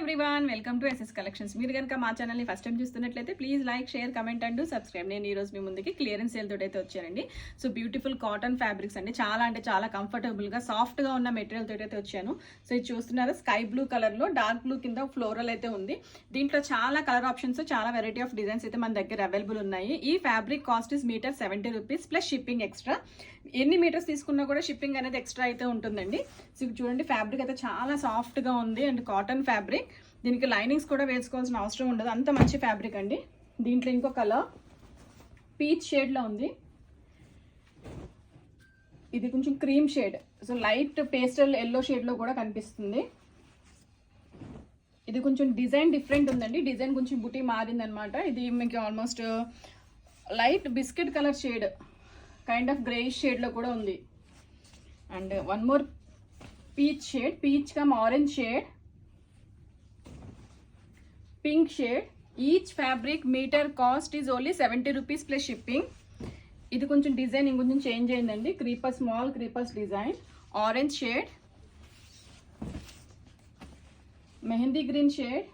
Everyone, welcome to SS collections. మీరు కనుక మా ఛానల్ని ఫస్ట్ టైం చూస్తున్నట్లయితే please like, share, comment and subscribe. నేను ఈ రోజు మీ ముందుకి క్లియరెన్స్ సేల్ తోటి అయితే వచ్చానండి. సో బ్యూటిఫుల్ కాటన్ ఫ్యాబ్రిక్స్ అండి, చాలా అంటే చాలా కంఫర్టబుల్గా సాఫ్ట్గా ఉన్న మెటీరియల్ తోటి అయితే వచ్చాను. సో ఇది చూస్తున్నారా, స్కై బ్లూ కలర్లో డార్క్ బ్లూ కింద ఫ్లోరల్ అయితే ఉంది. దీంట్లో చాలా కలర్ ఆప్షన్స్, చాలా వెరైటీ ఆఫ్ డిజైన్స్ అయితే మన దగ్గర అవైలబుల్ ఉన్నాయి. ఈ fabric cost is metre 70 rupees plus shipping extra. ఎన్ని మీటర్స్ తీసుకున్నా కూడా షిప్పింగ్ అనేది ఎక్స్ట్రా అయితే ఉంటుందండి. సో చూడండి, ఫ్యాబ్రిక్ అయితే చాలా సాఫ్ట్గా ఉంది అండ్ కాటన్ ఫ్యాబ్రిక్. దీనికి లైనింగ్స్ కూడా వేసుకోవాల్సిన అవసరం ఉండదు, అంత మంచి ఫ్యాబ్రిక్ అండి. దీంట్లో ఇంకో కలర్ పీచ్ షేడ్లో ఉంది. ఇది కొంచెం cream shade, so light pastel yellow షేడ్లో కూడా కనిపిస్తుంది. ఇది కొంచెం డిజైన్ డిఫరెంట్ ఉందండి, డిజైన్ కొంచెం బుటీ మారిందనమాట. ఇది మీకు almost light biscuit colour shade, kind of greyish షేడ్లో కూడా ఉంది. And one more peach shade, peach come orange shade, pink shade. Each fabric metre cost is only 70 rupees plus shipping. ఇది కొంచెం డిజైన్ ఇంకొంచెం చేంజ్ అయిందండి, creeper, small creepers design. Orange shade, mehndi green shade,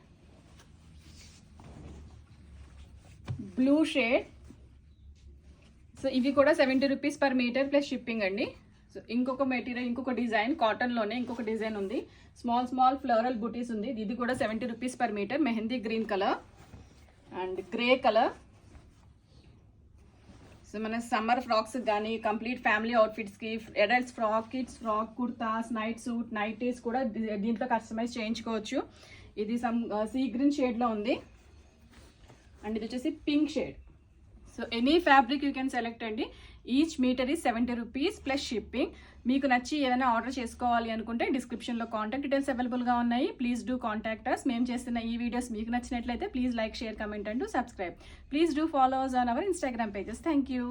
blue shade. So ఇవి కూడా 70 rupees per metre plus shipping అండి. So ఇంకొక material, ఇంకొక design కాటన్లోనే ఇంకొక డిజైన్ ఉంది, స్మాల్ ఫ్లోరల్ బుటీస్ ఉంది. ఇది కూడా 70 rupees per metre. Mehndi green colour and grey colour. So మన సమ్మర్ ఫ్రాక్స్ కానీ, కంప్లీట్ ఫ్యామిలీ అవుట్ఫిట్స్కి, adults frock, kids frock, kurtas, night suit, nighties కూడా దీంట్లో కస్టమైజ్ చేయించుకోవచ్చు. ఇది సీ గ్రీన్ షేడ్లో ఉంది అండ్ ఇది వచ్చేసి pink shade. So any fabric you can select అండి. Each metre is 70 rupees plus shipping. మీకు నచ్చి ఏదైనా ఆర్డర్ చేసుకోవాలి అనుకుంటే డిస్క్రిప్షన్లో కాంటాక్ట్ డీటెయిల్స్ అవైలబుల్గా ఉన్నాయి. Please do contact us. మేము చేస్తున్న ఈ వీడియోస్ మీకు నచ్చినట్లయితే please like, share, comment and subscribe. Please do follow us on our Instagram pages. Thank you.